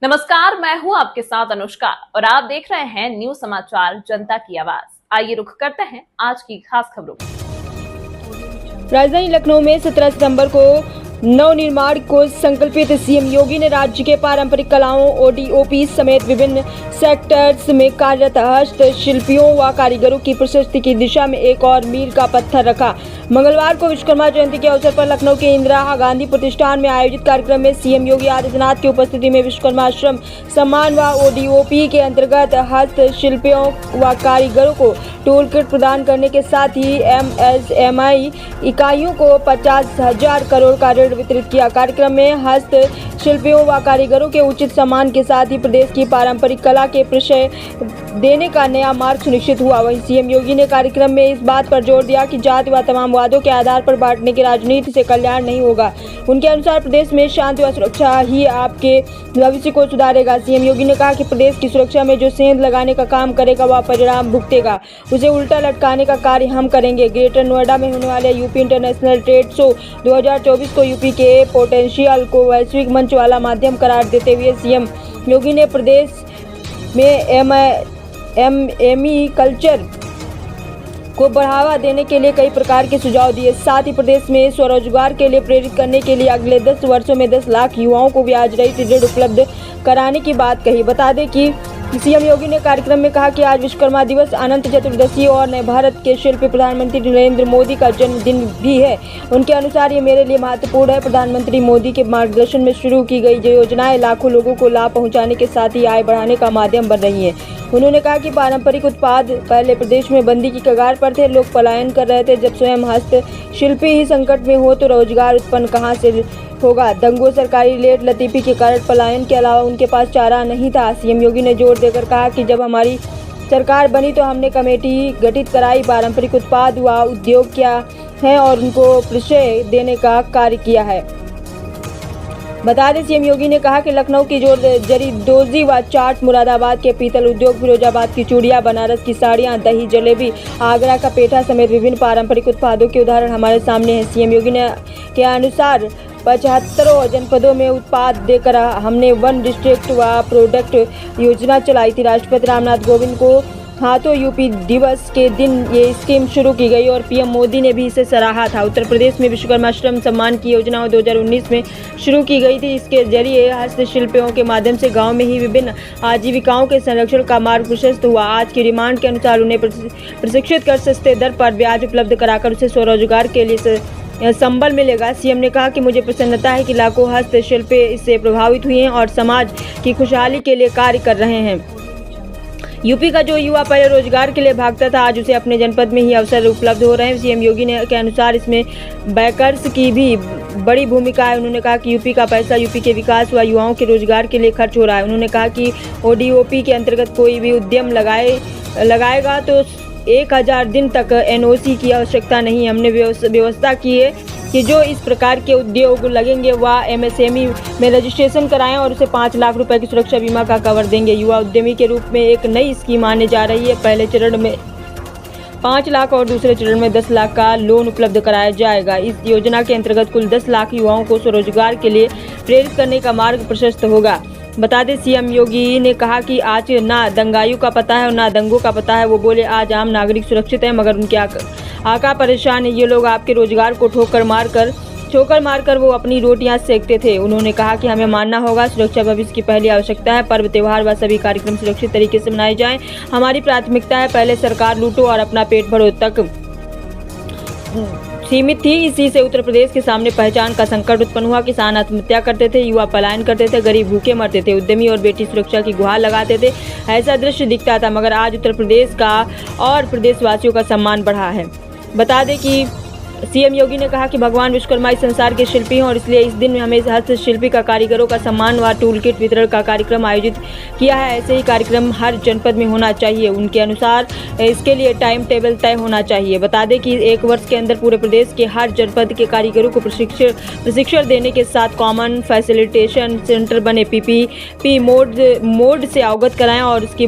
नमस्कार, मैं हूं आपके साथ अनुष्का और आप देख रहे हैं न्यूज समाचार जनता की आवाज। आइए रुख करते हैं आज की खास खबरों की। राजधानी लखनऊ में 17 सितंबर को नवनिर्माण को संकल्पित सीएम योगी ने राज्य के पारंपरिक कलाओं ओडीओपी समेत विभिन्न सेक्टर्स में कार्यरत हस्तशिल्पियों व कारीगरों की प्रशस्ति की दिशा में एक और मील का पत्थर रखा। मंगलवार को विश्वकर्मा जयंती के अवसर पर लखनऊ के इंदिरा गांधी प्रतिष्ठान में आयोजित कार्यक्रम में सीएम योगी आदित्यनाथ की उपस्थिति में विश्वकर्मा श्रम सम्मान व ओडीओपी के अंतर्गत हस्तशिल्पियों व कारीगरों को टूल किट प्रदान करने के साथ ही एमएसएमई इकाइयों को 50,000 करोड़ का ऋण वितरित किया। कार्यक्रम में हस्तशिल्पियों व कारीगरों के उचित सम्मान के साथ ही प्रदेश की पारंपरिक कला के परिचय देने का नया मार्ग सुनिश्चित हुआ। वहीं सीएम योगी ने कार्यक्रम में इस बात पर जोर दिया कि जाति व तमाम वादों के आधार पर बांटने की राजनीति से कल्याण नहीं होगा। उनके अनुसार प्रदेश में शांति व सुरक्षा ही आपके भविष्य को सुधारेगा। सीएम योगी ने कहा कि प्रदेश की सुरक्षा में जो सेंध लगाने का काम करेगा वह परिणाम भुगतेगा, उसे उल्टा लटकाने का कार्य हम करेंगे। ग्रेटर नोएडा में होने वाले यूपी इंटरनेशनल ट्रेड शो 2024 को यूपी के पोटेंशियल को वैश्विक मंच वाला माध्यम करार देते हुए सीएम योगी ने प्रदेश में एमएसएमई कल्चर को बढ़ावा देने के लिए कई प्रकार के सुझाव दिए। साथ ही प्रदेश में स्वरोजगार के लिए प्रेरित करने के लिए अगले 10 वर्षों में 10 लाख युवाओं को ब्याज रहित ऋण उपलब्ध कराने की बात कही। बता दें कि सीएम योगी ने कार्यक्रम में कहा कि आज विश्वकर्मा दिवस, अनंत चतुर्दशी और नए भारत के शिल्पी प्रधानमंत्री नरेंद्र मोदी का जन्मदिन भी है। उनके अनुसार ये मेरे लिए महत्वपूर्ण है। प्रधानमंत्री मोदी के मार्गदर्शन में शुरू की गई जो योजनाएं लाखों लोगों को लाभ पहुंचाने के साथ ही आय बढ़ाने का माध्यम बन रही है। उन्होंने कहा कि पारंपरिक उत्पाद पहले प्रदेश में बंदी की कगार पर थे, लोग पलायन कर रहे थे। जब स्वयं हस्तशिल्पी ही संकट में हो तो रोजगार उत्पन्न कहां से होगा। दंगों, सरकारी लेट लतीफी के कारण पलायन के अलावा उनके पास चारा नहीं था। सीएम योगी ने जोर देकर कहा कि जब हमारी सरकार बनी तो हमने कमेटी गठित कराई, पारंपरिक उत्पाद व उद्योग क्या है और उनको परिचय देने का कार्य किया है। बता दें सीएम योगी ने कहा कि लखनऊ की जरीदोजी व चाट, मुरादाबाद के पीतल उद्योग, फिरोजाबाद की चूड़ियां, बनारस की साड़ियां, दही जलेबी, आगरा का पेठा समेत विभिन्न पारंपरिक उत्पादों के उदाहरण हमारे सामने हैं। सीएम योगी ने के अनुसार 75 जनपदों में उत्पाद देकर हमने वन डिस्ट्रिक्ट व प्रोडक्ट योजना चलाई थी। राष्ट्रपति रामनाथ कोविंद को हाथों यूपी दिवस के दिन ये स्कीम शुरू की गई और पीएम मोदी ने भी इसे सराहा था। उत्तर प्रदेश में विश्वकर्मा श्रम सम्मान की योजना 2019 में शुरू की गई थी। इसके जरिए हस्तशिल्पियों के माध्यम से गांव में ही विभिन्न आजीविकाओं के संरक्षण का मार्ग प्रशस्त हुआ। आज की डिमांड के अनुसार उन्हें प्रशिक्षित कर सस्ते दर पर ब्याज उपलब्ध कराकर उसे स्वरोजगार के लिए संबल मिलेगा। सीएम ने कहा कि मुझे प्रसन्नता है कि लाखों हस्तशिल्पी इससे प्रभावित हुए हैं और समाज की खुशहाली के लिए कार्य कर रहे हैं। यूपी का जो युवा पहले रोजगार के लिए भागता था, आज उसे अपने जनपद में ही अवसर उपलब्ध हो रहे हैं। सीएम योगी ने के अनुसार इसमें बैंकर्स की भी बड़ी भूमिका है। उन्होंने कहा कि यूपी का पैसा यूपी के विकास व युवाओं के रोजगार के लिए खर्च हो रहा है। उन्होंने कहा कि ओडीओपी के अंतर्गत कोई भी उद्यम लगाएगा तो 1000 दिन तक एनओसी की आवश्यकता नहीं। हमने व्यवस्था की है कि जो इस प्रकार के उद्योग लगेंगे वह एमएसएमई में रजिस्ट्रेशन कराएं और उसे 5 लाख रुपए की सुरक्षा बीमा का कवर देंगे। युवा उद्यमी के रूप में एक नई स्कीम आने जा रही है। पहले चरण में 5 लाख और दूसरे चरण में 10 लाख का लोन उपलब्ध कराया जाएगा। इस योजना के अंतर्गत कुल 10 लाख युवाओं को स्वरोजगार के लिए प्रेरित करने का मार्ग प्रशस्त होगा। बता दें सीएम योगी ने कहा कि आज ना दंगाइयों का पता है और ना दंगों का पता है। वो बोले आज आम नागरिक सुरक्षित है मगर उनके आका परेशान है। ये लोग आपके रोजगार को ठोकर मारकर वो अपनी रोटियां सेकते थे। उन्होंने कहा कि हमें मानना होगा सुरक्षा भविष्य की पहली आवश्यकता है। पर्व त्योहार व सभी कार्यक्रम सुरक्षित तरीके से मनाए जाएं। हमारी प्राथमिकता है पहले सरकार लूटो और अपना पेट भरो तक सीमित थी। इसी से उत्तर प्रदेश के सामने पहचान का संकट उत्पन्न हुआ। किसान आत्महत्या करते थे, युवा पलायन करते थे, गरीब भूखे मरते थे, उद्यमी और बेटी सुरक्षा की गुहार लगाते थे। ऐसा दृश्य दिखता था मगर आज उत्तर प्रदेश का और प्रदेशवासियों का सम्मान बढ़ा है। बता दें कि सीएम योगी ने कहा कि भगवान विश्वकर्मा इस संसार के शिल्पी हैं और इसलिए इस दिन में हमें हस्तशिल्पी का कारीगरों का सम्मान व टूल किट वितरण का कार्यक्रम आयोजित किया है। ऐसे ही कार्यक्रम हर जनपद में होना चाहिए। उनके अनुसार इसके लिए टाइम टेबल तय होना चाहिए। बता दें कि 1 वर्ष के अंदर पूरे प्रदेश के हर जनपद के कारीगरों को प्रशिक्षण देने के साथ कॉमन फैसिलिटेशन सेंटर बने, पीपीपी मोड से अवगत कराएं और उसकी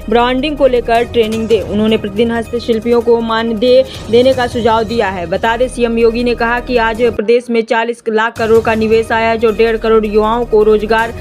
ब्रांडिंग को लेकर ट्रेनिंग दे। उन्होंने प्रतिदिन हस्तशिल्पियों को मानदेय देने का सुझाव दिया है। बता दें सीएम योगी ने कहा कि आज प्रदेश में 40 लाख करोड़ का निवेश आया है जो 1.5 करोड़ युवाओं को रोजगार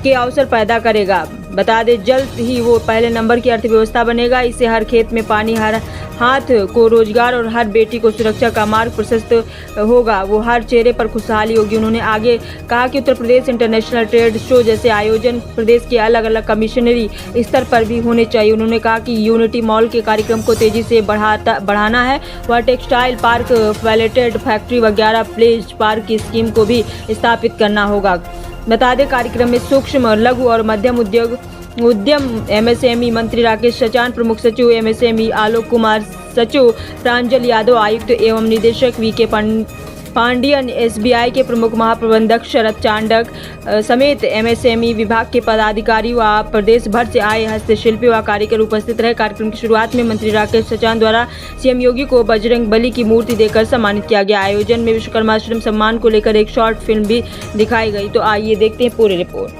के अवसर पैदा करेगा। बता दें जल्द ही वो पहले नंबर की अर्थव्यवस्था बनेगा। इससे हर खेत में पानी, हर हाथ को रोजगार और हर बेटी को सुरक्षा का मार्ग प्रशस्त होगा। वो हर चेहरे पर खुशहाली होगी। उन्होंने आगे कहा कि Uttar Pradesh international trade show जैसे आयोजन प्रदेश के अलग अलग कमिश्नरी स्तर पर भी होने चाहिए। उन्होंने कहा कि यूनिटी मॉल के कार्यक्रम को तेजी से बढ़ाना है। वह टेक्सटाइल पार्क, पैलेटेड फैक्ट्री वगैरह प्लेस पार्क की स्कीम को भी स्थापित करना होगा। बता दें कार्यक्रम में सूक्ष्म, लघु और मध्यम उद्यम एमएसएमई मंत्री राकेश सचान, प्रमुख सचिव एमएसएमई आलोक कुमार, सचिव प्रांजल यादव, आयुक्त एवं निदेशक वीके पांडियन, एसबीआई के प्रमुख महाप्रबंधक शरद चांडक समेत एमएसएमई विभाग के पदाधिकारी व प्रदेश भर से आए हस्तशिल्पी व कारीगर उपस्थित रहे। कार्यक्रम की शुरुआत में मंत्री राकेश सचान द्वारा सीएम योगी को बजरंग बली की मूर्ति देकर सम्मानित किया गया। आयोजन में विश्वकर्मा श्रम सम्मान को लेकर एक शॉर्ट फिल्म भी दिखाई गई। तो आइए देखते हैं पूरी रिपोर्ट।